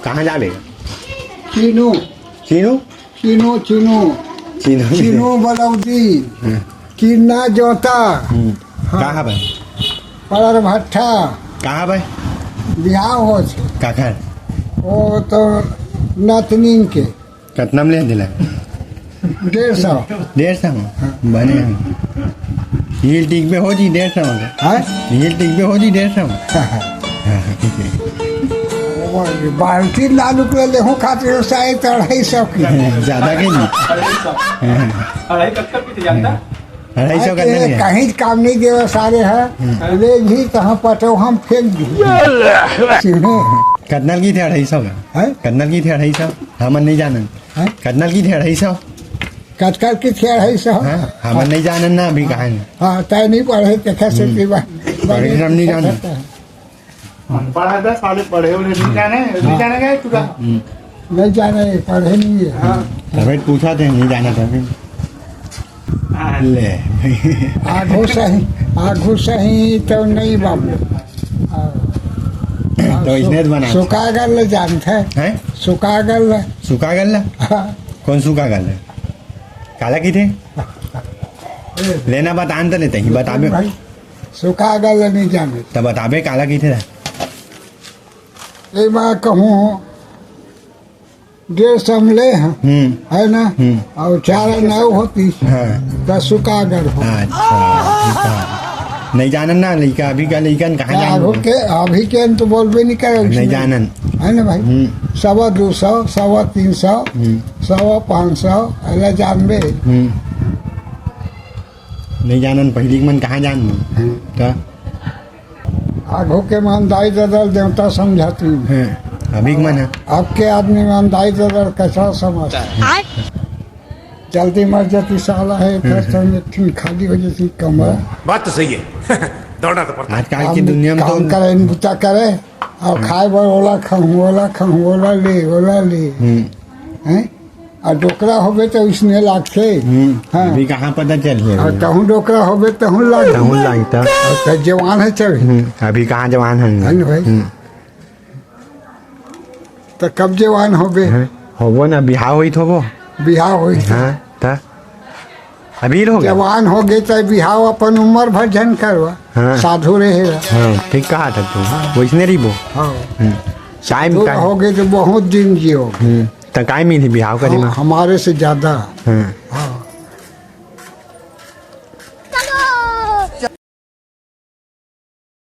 कहाँ जा रहे? चीनू चीनू चीनू चीनू चीनू चीनू बलौदी किन्ना जोता कहाँ भाई? पर भट्ठा कहाँ भाई? बिहार हो छे काकर वो तो नतनीन के कितना में ले दिला? 150 150 बने हम हील टिक पे हो जी 150 में है हील टिक पे हो जी 150 में बाल्टी ना निकले हूँ खातिर 250 की ज्यादा के जी 250 का नहीं है कहीं काम नहीं देवे सारे है ले भी कहाँ पटो हम फेंक दी कतनल की थे 250 का है कतनल की थे 250 हमन नहीं जानन है कतनल की थे 250 कटकर की थे 250 हाँ हमन नहीं जानन ना अभी कहाँ है हाँ तय नहीं पढ़े तो कैसे परिश्रम नहीं जाना पढ़ा था साले पढ़े उन्हें नहीं जाने गए तुका नहीं जाने पढ़े नहीं है तभी पूछा थे नहीं जाना था फिर ले आगू सही तो नहीं बाबू तो इसने तो बना सुखा गल जानते हैं सुखा गल सूखा गल कौन सूखा गल है काला की थे लेना बतान तो लेते ही बताबे भाई सुखा गल नहीं जाने तब बताबे काला की थे एक बार कहूँ 150 ले है ना और 4 होती हाँ 10 सुखा गल हो अच्छा नहीं जानन ना लड़का अभी का लड़कन कहाँ आगू जान के अभी के तो बोलबे नहीं करे नहीं जानन है ना भाई 200 300 500 ऐसा जानबे नहीं जानन पहली मन कहाँ जान का आगू के ईमानदारी ददल देवता समझाती अभी मन है अब के आदमी ईमानदारी ददल कैसा समझ जल्दी मर जाती साला है फिर खाली हो जाती कमर बात तो सही है दौड़ना तो पड़ता आजकल की दुनिया में काम तो करे बुता करे और खाए बर ओला खाऊं ओला ले हैं और डोकरा होबे तो इसने लागते हाँ अभी कहाँ पता चल और है तहूँ डोकरा होबे तहूँ लाग तहुँ लगता तो जवान है चढ़ी अभी कहाँ जवान है है ना भाई तो कब जवान होबे होबो ना बिहार हुई तो वो बिहार हो हाँ ता अभी हो गया जवान हो गए तो बिहार अपन उम्र भर झन करवा हाँ। साधु रहेगा हाँ ठीक कहा था तू वैसने रही वो हाँ टाइम साधु हो गए तो बहुत दिन जियो तो काय मिली बिहार करी में हमारे से ज्यादा हाँ हाँ